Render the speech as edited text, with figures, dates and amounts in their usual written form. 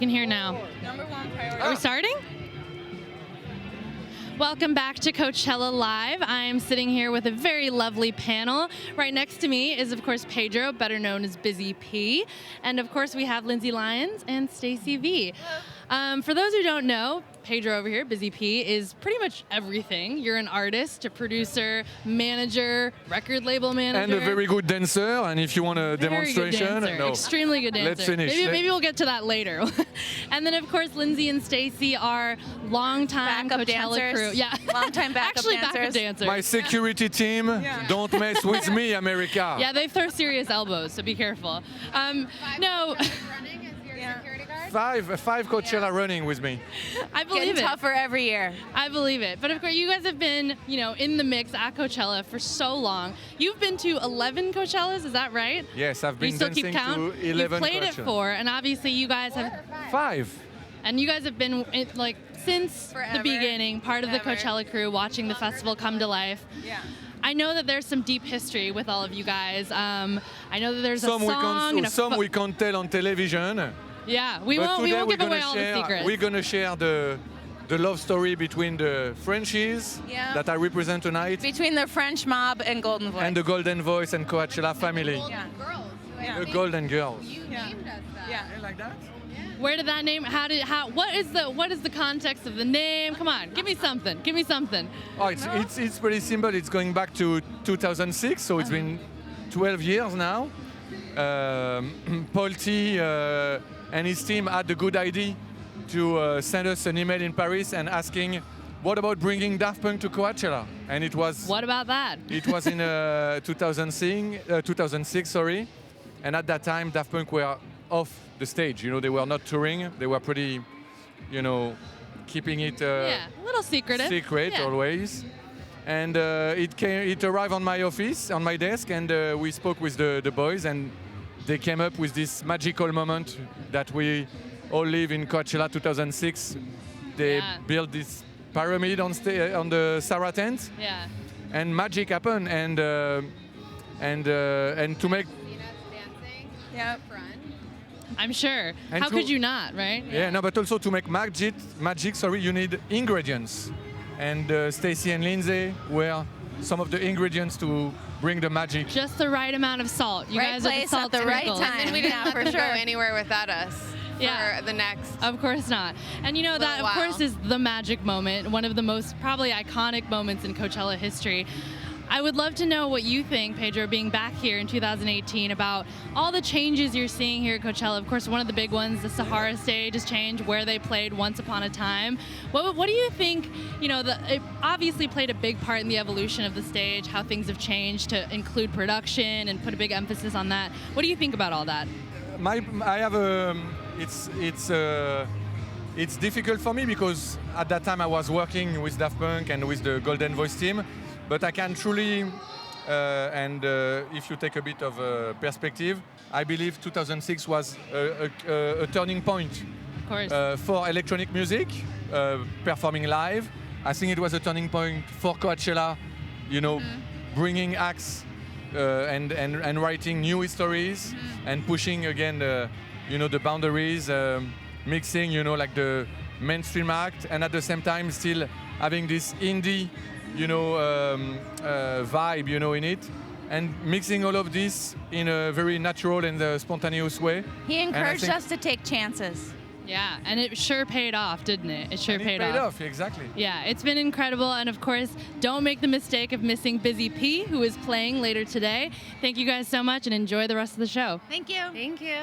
in here now. Number one priority. Are we starting? Welcome back to Coachella Live. I am sitting here with a very lovely panel. Right next to me is, of course, Pedro, better known as Busy P. And, of course, we have Lindsay Lyons and Stacy V. For those who don't know, Pedro over here, Busy P, is pretty much everything. You're an artist, a producer, manager, record label manager. And a very good dancer. And if you want a demonstration, good dancer. no. Extremely good dancer. Let's finish. Maybe we'll get to that later. And then, of course, Lindsay and Stacy are longtime Backup Coachella dancers. crew. Yeah, Longtime backup actually dancers. backup dancers. My security team, don't mess with me, America. Yeah, they throw serious elbows, so be careful. No, Running as your security guard? Five Coachella running with me. I believe Getting it. tougher every year. I believe it. But of course, you guys have been, in the mix at Coachella for so long. You've been to 11 Coachellas, is that right? Yes, I've been You still dancing keep count? to 11 You played Coachella. it 4, and obviously you guys have, Five. and you guys have been since the Forever. beginning, part of the Forever. Coachella crew, watching the festival come to life. Yeah. I know that there's some deep history with all of you guys. I know that there's Some a song and a some we can't tell on television. yeah. We But won't today give we're away gonna all share, the secrets. We're gonna share the love story between the Frenchies Yeah. that I represent tonight Between the French mob and Golden Voice. and the Golden Voice and Coachella family. Yeah. Girls. The Golden Girls. You named us that. Yeah. Like that? Where did that name? What is the context of the name? Come on, give me something. Give me something. Oh, it's pretty simple. It's going back to 2006, so it's been 12 years now. Paul T and his team had the good idea to send us an email in Paris and asking, what about bringing Daft Punk to Coachella? And it was What about that? it was in 2006, sorry. And at that time, Daft Punk were off the stage. They were not touring. They were pretty, keeping it Yeah, a little secretive. secret Yeah. always. And it arrived on my office, on my desk, and we spoke with the boys, and they came up with this magical moment that we all live in Coachella 2006. They Yeah. built this pyramid on the Sarah tent, Yeah. and magic happened. And to make Seen us dancing Yep. front. I'm sure. And How to- could you not, right? no, but also to make magic. You need ingredients, and Stacy and Lindsay were some of the ingredients to bring the magic. Just the right amount of salt. You Right guys are the place salt at the right sprinkles. time. And we didn't Yeah, let for them sure. go anywhere without us Yeah. for the next. Of course not. And that, Little of course, while. is the magic moment, one of the most probably iconic moments in Coachella history. I would love to know what you think, Pedro, being back here in 2018, about all the changes you're seeing here at Coachella. Of course, one of the big ones, the Sahara stage has changed, where they played once upon a time. What do you think, it obviously played a big part in the evolution of the stage, how things have changed to include production and put a big emphasis on that. What do you think about all that? I have it's difficult for me because at that time I was working with Daft Punk and with the Golden Voice team, but I can truly, if you take a bit of perspective, I believe 2006 was a turning point Of course. for electronic music, performing live. I think it was a turning point for Coachella, bringing acts and writing new histories and pushing again the boundaries, mixing like the mainstream act, and at the same time still having this indie vibe in it, and mixing all of this in a very natural and spontaneous way. He And I encouraged think- us to take chances. Yeah, and it sure paid off, didn't it? It sure And it paid paid off. off, exactly. Yeah, it's been incredible. And of course, don't make the mistake of missing Busy P, who is playing later today. Thank you guys so much and enjoy the rest of the show. Thank you. Thank you.